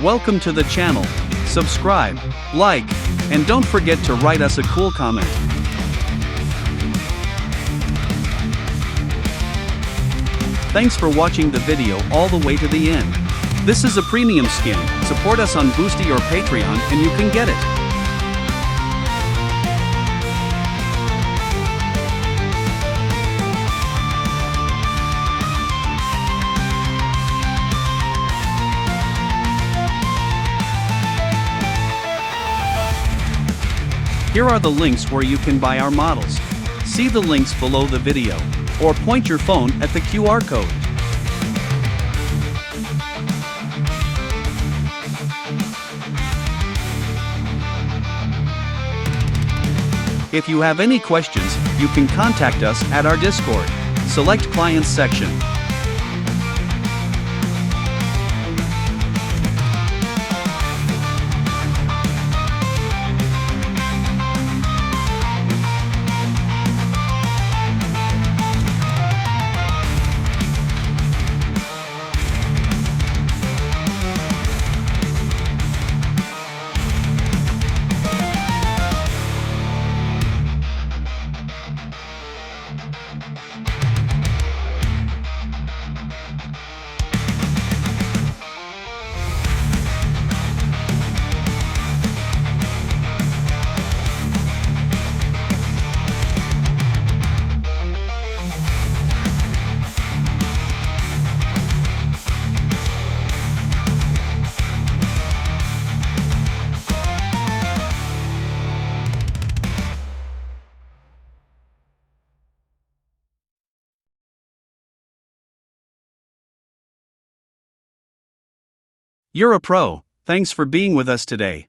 Welcome to the channel. Subscribe, like, and don't forget to write us a cool comment. Thanks for watching the video all the way to the end. This is a premium skin. Support us on Boosty or Patreon and you can get it. Here are the links where you can buy our models. See the links below the video, or point your phone at the QR code. If you have any questions, you can contact us at our Discord. Select Clients section. You're a pro. Thanks for being with us today.